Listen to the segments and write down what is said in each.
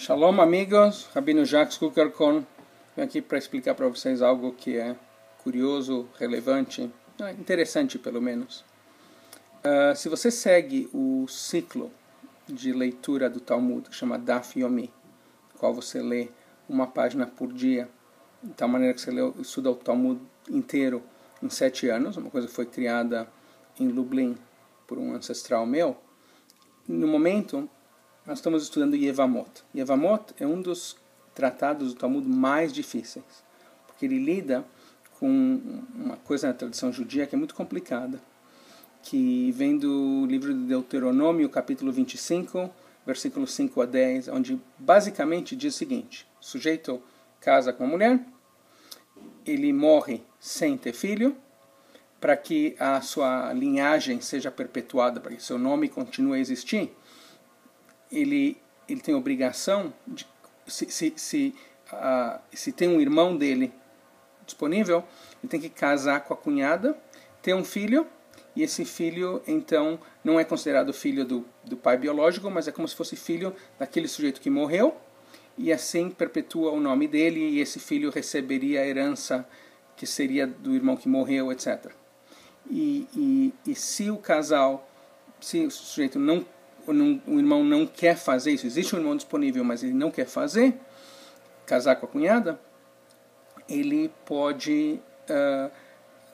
Shalom, amigos. Rabino Jacques Kukerkorn. Venho aqui para explicar para vocês algo que é curioso, relevante, interessante pelo menos. Se você segue o ciclo de leitura do Talmud, que chama Daf Yomi, qual você lê uma página por dia, de tal maneira que você estuda o Talmud inteiro em 7 anos, uma coisa que foi criada em Lublin por um ancestral meu. No momento, nós estamos estudando Yevamot. Yevamot é um dos tratados do Talmud mais difíceis, porque ele lida com uma coisa na tradição judia que é muito complicada, que vem do livro de Deuteronômio, capítulo 25, versículos 5 a 10, onde basicamente diz o seguinte: o sujeito casa com a mulher, ele morre sem ter filho, para que a sua linhagem seja perpetuada, para que seu nome continue a existir, ele tem a obrigação de, se tem um irmão dele disponível, ele tem que casar com a cunhada, ter um filho, e esse filho então não é considerado filho do pai biológico, mas é como se fosse filho daquele sujeito que morreu, e assim perpetua o nome dele, e esse filho receberia a herança que seria do irmão que morreu, etc. E se o casal, se o sujeito o irmão não quer fazer isso, existe um irmão disponível, mas ele não quer fazer, casar com a cunhada, ele pode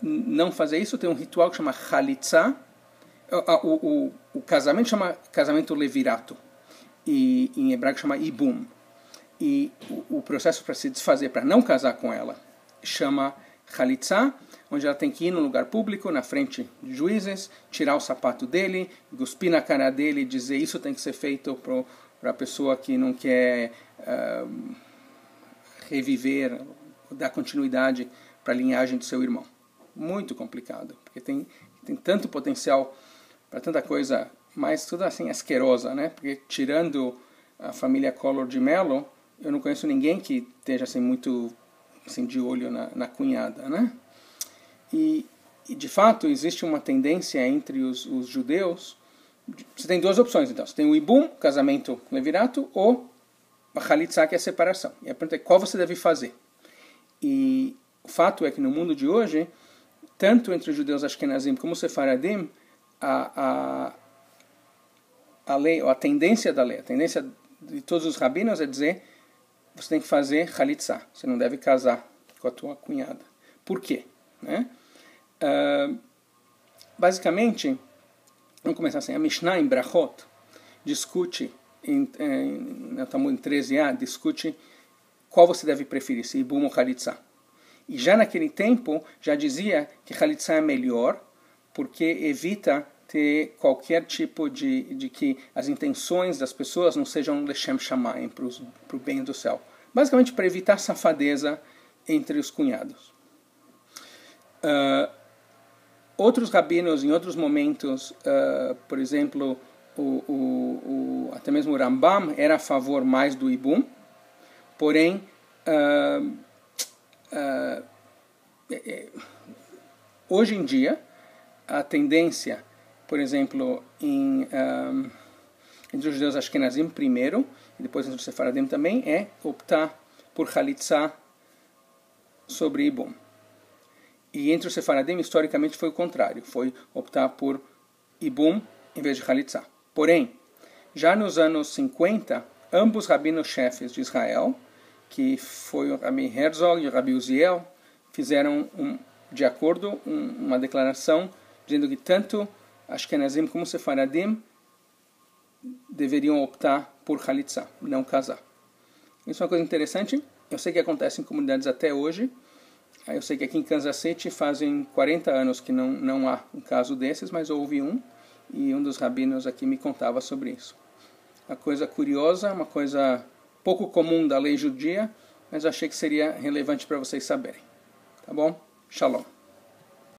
não fazer isso. Tem um ritual que chama Chalitza, o casamento chama casamento levirato, e em hebraico chama Ibum, e o processo para se desfazer, para não casar com ela, chama Chalitza, onde ela tem que ir num lugar público, na frente de juízes, tirar o sapato dele, cuspir na cara dele e dizer: isso tem que ser feito para a pessoa que não quer reviver, dar continuidade para a linhagem do seu irmão. Muito complicado, porque tem tanto potencial para tanta coisa, mas tudo assim asquerosa, né? Porque tirando a família Collor de Mello, eu não conheço ninguém que esteja assim muito assim, de olho na cunhada, né? E de fato existe uma tendência entre os judeus. Você tem duas opções, então. Você tem o Ibum, casamento levirato, ou a Chalitza, que é a separação. E a pergunta é: qual você deve fazer? E o fato é que no mundo de hoje, tanto entre os judeus Ashkenazim como os Sefaradim, a lei, ou a tendência da lei, a tendência de todos os rabinos é dizer: você tem que fazer Chalitza, você não deve casar com a tua cunhada. Por quê? Né? Basicamente, vamos começar assim: a Mishnah em Brachot discute, no Talmud 13a, discute qual você deve preferir, se Ibum ou Chalitza. E já naquele tempo, já dizia que Chalitza é melhor, porque evita ter qualquer tipo de que as intenções das pessoas não sejam Leshem Shamayim, para o bem do céu. Basicamente para evitar safadeza entre os cunhados. Outros rabinos, em outros momentos, por exemplo, até mesmo o Rambam era a favor mais do Ibum, porém, hoje em dia, a tendência, por exemplo, entre os judeus Ashkenazim primeiro, e depois entre os Sefaradim também, é optar por Chalitza sobre Ibum. E entre os Sefaradim, historicamente, foi o contrário. Foi optar por Ibum em vez de Chalitza. Porém, já nos anos 50, ambos rabinos-chefes de Israel, que foi o Rabbi Herzog e o Rabbi Uziel, fizeram, de acordo, uma declaração dizendo que tanto Ashkenazim como Sefaradim deveriam optar por Chalitza, não casar. Isso é uma coisa interessante. Eu sei que acontece em comunidades até hoje. Eu sei que aqui em Kansas City fazem 40 anos que não há um caso desses, mas houve um, e um dos rabinos aqui me contava sobre isso. Uma coisa curiosa, uma coisa pouco comum da lei judia, mas eu achei que seria relevante para vocês saberem. Tá bom? Shalom.